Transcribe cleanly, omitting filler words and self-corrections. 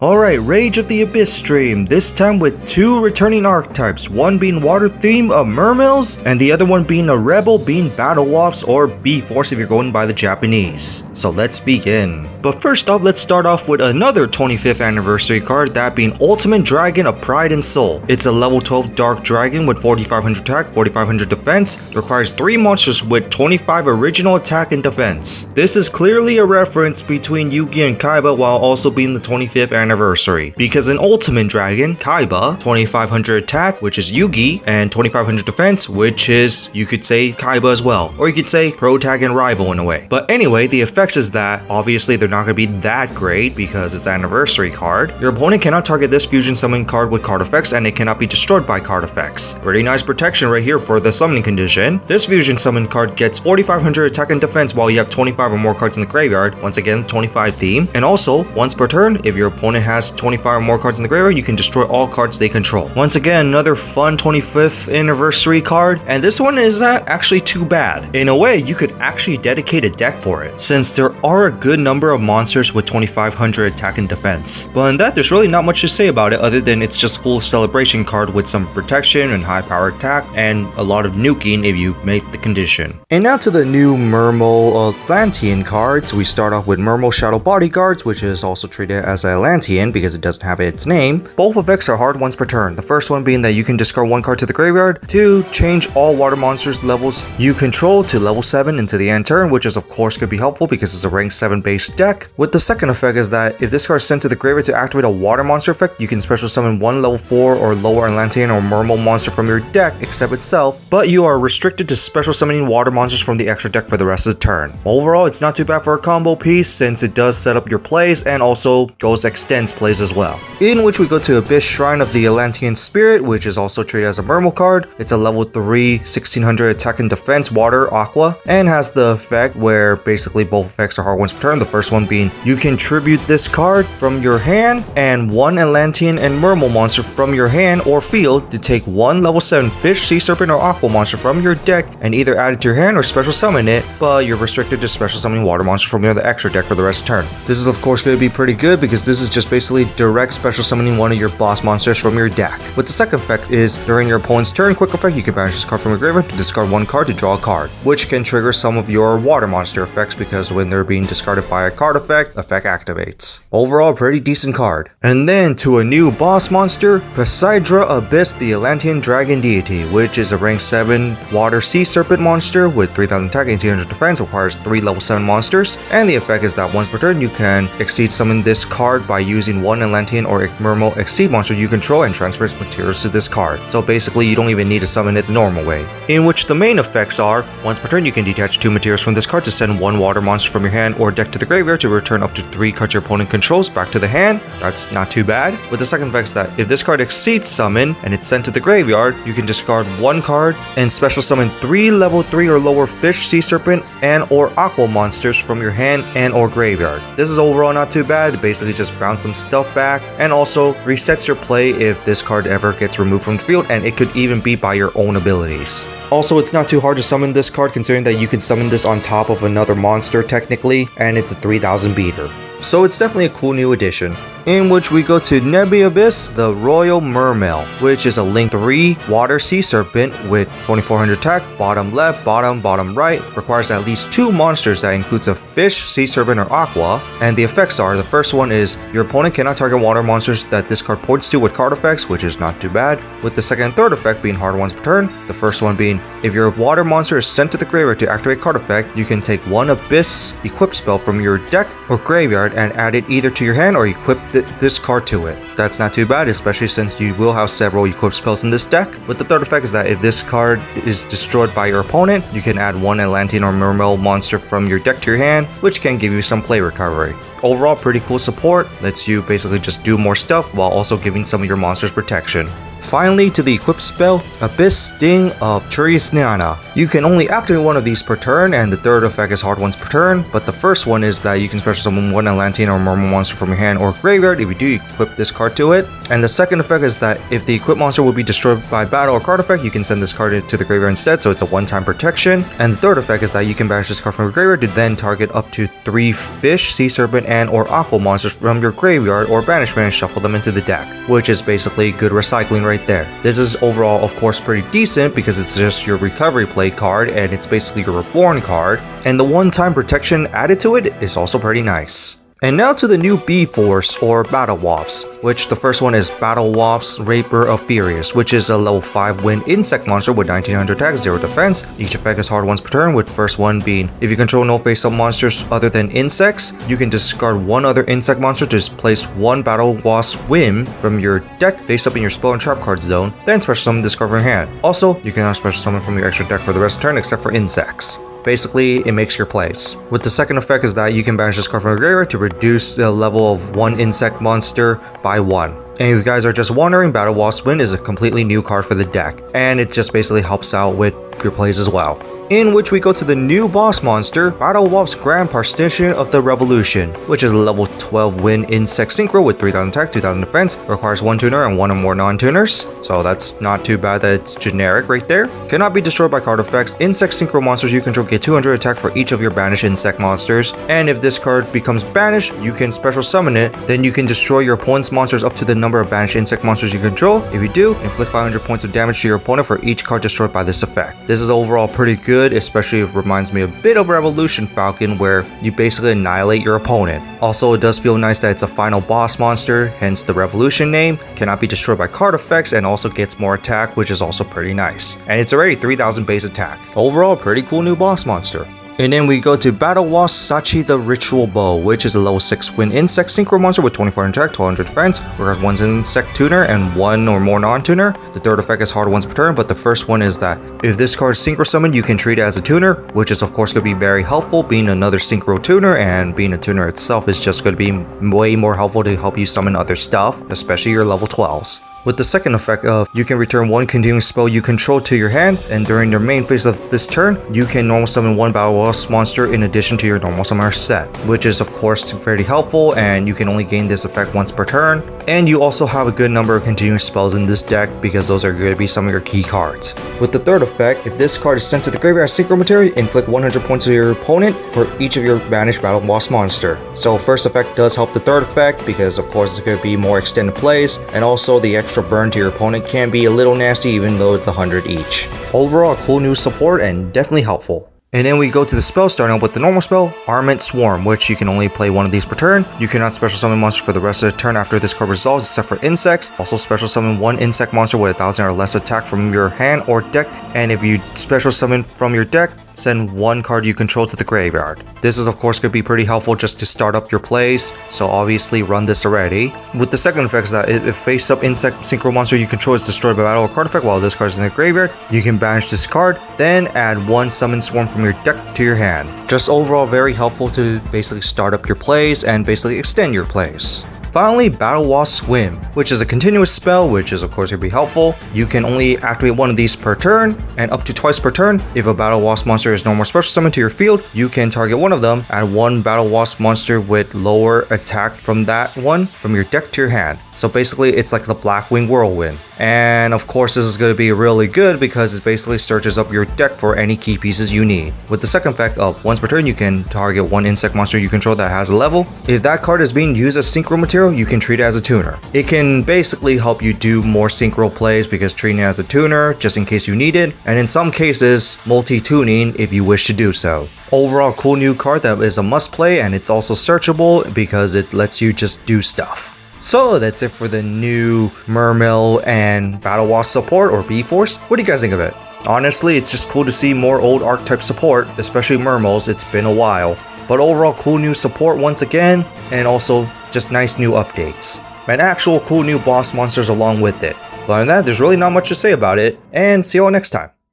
Alright, Rage of the Abyss stream, this time with two returning archetypes, one being Water Theme of Mermails, and the other one being a Rebel being Battlewasp or B-Force if you're going by the Japanese. So let's begin. But first off, let's start off with another 25th anniversary card, that being Ultimate Dragon of Pride and Soul. It's a level 12 Dark Dragon with 4500 attack, 4500 defense, requires 3 monsters with 25 original attack and defense. This is clearly a reference between Yugi and Kaiba while also being the 25th anniversary, because in Ultimate Dragon, Kaiba, 2500 attack, which is Yugi, and 2500 defense, which is, you could say, Kaiba as well, or you could say protag and rival in a way. But anyway, the effects is that obviously they're not going to be that great because it's an anniversary card. Your opponent cannot target this fusion summon card with card effects, and it cannot be destroyed by card effects. Pretty nice protection right here for the summoning condition. This fusion summon card gets 4500 attack and defense while you have 25 or more cards in the graveyard, once again 25 theme, and also once per turn, if your opponent has 25 or more cards in the graveyard, you can destroy all cards they control. Once again, another fun 25th anniversary card, and this one is not actually too bad. In a way, you could actually dedicate a deck for it, since there are a good number of monsters with 2500 attack and defense. But in that, there's really not much to say about it other than it's just full celebration card with some protection and high power attack and a lot of nuking if you make the condition. And now to the new Mermail Atlantean cards. We start off with Mermail Shadow Bodyguards, which is also treated as Atlantean because it doesn't have its name. Both effects are hard once per turn. The first one being that you can discard 1 card to the graveyard. 2, change all water monsters levels you control to level 7 into the end turn, which is of course could be helpful because it's a rank 7 base deck. With the second effect is that if this card is sent to the graveyard to activate a water monster effect, you can special summon 1 level 4 or lower Atlantean or Mermail monster from your deck except itself, but you are restricted to special summoning water monsters from the extra deck for the rest of the turn. Overall, it's not too bad for a combo piece since it does set up your plays and also goes extends plays as well. In which we go to Abyss Shrine of the Atlantean Spirit, which is also treated as a Mermail card. It's a level 3 1600 attack and defense water aqua, and has the effect where basically both effects are hard once per turn. The first one being you can tribute this card from your hand and 1 Atlantean and Mermail monster from your hand or field to take 1 level 7 fish, sea serpent, or aqua monster from your deck and either add it to your hand or special summon it, but you're restricted to special summoning water monster from your other extra deck for the rest of the turn. This is of course going to be pretty good because this is just basically direct special summoning one of your boss monsters from your deck. With the second effect is during your opponent's turn, quick effect, you can banish this card from your graveyard to discard 1 card to draw a card, which can trigger some of your water monster effects because when they're being discarded by a card effect activates. Overall, pretty decent card. And then to a new boss monster, Poseidra Abyss, the Atlantean Dragon Deity, which is a rank 7 water sea serpent monster with 3000 attack, 1800 defense, requires 3 level 7 monsters, and the effect is that once per turn you can exceed summon this card by using 1 Atlantean or Mermail exceed monster you control and transfer its materials to this card. So basically you don't even need to summon it the normal way. In which the main effects are, once per turn you can detach 2 materials from this card to send 1 water monster from your hand or deck to the graveyard to return up to 3 cards your opponent controls back to the hand. That's not too bad. With the second effect is that if this card exceeds summon and it's sent to the graveyard, you can discard 1 card and special summon 3 level 3 or lower fish, sea serpent, and or aqua monsters from your hand and or graveyard. This is overall not too bad. It basically just bounce some stuff back and also resets your play if this card ever gets removed from the field, and it could even be by your own abilities. Also, it's not too hard to summon this card considering that you can summon this on top of another monster technically, and it's a 3000 beater. So it's definitely a cool new addition. In which we go to Nebby Abyss, the Royal Mermail, which is a link 3 water sea serpent with 2400 attack, bottom left, bottom right, requires at least 2 monsters that includes a fish, sea serpent, or aqua, and the effects are, the first one is your opponent cannot target water monsters that this card points to with card effects, which is not too bad, with the second and third effect being hard once per turn. The first one being, if your water monster is sent to the graveyard to activate card effect, you can take 1 Abyss equip spell from your deck or graveyard and add it either to your hand or equip this card to it. That's not too bad, especially since you will have several equipped spells in this deck. With the third effect is that if this card is destroyed by your opponent, you can add 1 Atlantean or Mermail monster from your deck to your hand, which can give you some play recovery. Overall, pretty cool support, lets you basically just do more stuff while also giving some of your monsters protection. Finally, to the equipped spell, Abyss Sting of Trisnana. You can only activate one of these per turn, and the third effect is hard once per turn, but the first one is that you can special summon one Atlantean or Mermail monster from your hand or graveyard if you do equip this card to it. And the second effect is that if the equipped monster will be destroyed by battle or card effect, you can send this card to the graveyard instead, so it's a one-time protection. And the third effect is that you can banish this card from your graveyard to then target up to 3 fish, sea serpent, and or aqua monsters from your graveyard or banishment and shuffle them into the deck, which is basically good recycling right there. This is overall of course pretty decent because it's just your recovery play card and it's basically your reborn card, and the one-time protection added to it is also pretty nice. And now to the new B-Force or Battlewasp, which the first one is Battlewasp Raper of Furious, which is a level 5 wind insect monster with 1900 attack, 0 defense. Each effect is hard once per turn, with the first one being if you control no face-up monsters other than insects, you can discard one other insect monster to displace one Battlewasp Whim from your deck face up in your spell and trap card zone, then special summon this card from your hand. Also, you cannot special summon from your extra deck for the rest of the turn except for insects. Basically, it makes your plays. With the second effect is that you can banish this card from your graveyard to reduce the level of one insect monster by 1. And if you guys are just wondering, Battlewasp Wind is a completely new card for the deck, and it just basically helps out with your plays as well. In which we go to the new boss monster, Battlewasp Grand Partition of the Revolution, which is a level 12 wind insect synchro with 3000 attack, 2000 defense, requires 1 tuner and 1 or more non-tuners, so that's not too bad that it's generic right there. Cannot be destroyed by card effects. Insect synchro monsters you control get 200 attack for each of your banished insect monsters, and if this card becomes banished, you can special summon it, then you can destroy your opponent's monsters up to the number of banished insect monsters you control. If you do, inflict 500 points of damage to your opponent for each card destroyed by this effect. This is overall pretty good, especially it reminds me a bit of Revolution Falcon where you basically annihilate your opponent. Also, it does feel nice that it's a final boss monster, hence the Revolution name, cannot be destroyed by card effects, and also gets more attack, which is also pretty nice. And it's already 3000 base attack. Overall, pretty cool new boss monster. And then we go to Battlewasp Sachi the Ritual Bow, which is a level 6 wind insect synchro monster with 2400 attack, 1200 defense, requires 1 insect tuner and 1 or more non-tuner. The third effect is hard once per turn, but the first one is that if this card is synchro summoned, you can treat it as a tuner, which is of course going to be very helpful, being another synchro tuner, and being a tuner itself is just going to be way more helpful to help you summon other stuff, especially your level 12s. With the second effect of you can return one continuing spell you control to your hand, and during your main phase of this turn, you can normal summon one Battlewasp monster in addition to your normal summoner set, which is of course very helpful, and you can only gain this effect once per turn. And you also have a good number of continuing spells in this deck because those are going to be some of your key cards. With the third effect, if this card is sent to the graveyard as synchro material, inflict 100 points to your opponent for each of your banished Battlewasp monster. So first effect does help the third effect because of course it's going to be more extended plays, and also the extra burn to your opponent can be a little nasty even though it's 100 each. Overall, cool new support and definitely helpful. And then we go to the spell, starting out with the normal spell, Armament Swarm, which you can only play one of these per turn. You cannot special summon monster for the rest of the turn after this card resolves except for insects. Also special summon one insect monster with 1000 or less attack from your hand or deck, and if you special summon from your deck, send one card you control to the graveyard. This is of course going to be pretty helpful just to start up your plays, so obviously run this already. With the second effect is that if face up insect synchro monster you control is destroyed by battle or card effect while this card is in the graveyard, you can banish this card, then add one summon swarm from your deck to your hand. Just overall very helpful to basically start up your plays and basically extend your plays. Finally, Battlewasp Swim, which is a continuous spell, which is of course going to be helpful. You can only activate one of these per turn, and up to twice per turn. If a Battlewasp monster is no more special summoned to your field, you can target one of them, add one Battlewasp monster with lower attack from that one from your deck to your hand. So basically it's like the Blackwing Whirlwind. And of course this is going to be really good because it basically searches up your deck for any key pieces you need. With the second effect of once per turn, you can target one insect monster you control that has a level. If that card is being used as synchro material, you can treat it as a tuner. It can basically help you do more synchro plays because treating it as a tuner just in case you need it, and in some cases multi-tuning if you wish to do so. Overall, cool new card that is a must play, and it's also searchable because it lets you just do stuff. So that's it for the new Mermail and Battlewasp support or B-Force. What do you guys think of it? Honestly, it's just cool to see more old archetype support, especially Mermails. It's been a while. But overall, cool new support once again, and also just nice new updates. And actual cool new boss monsters along with it. But other than that, there's really not much to say about it, and see you all next time.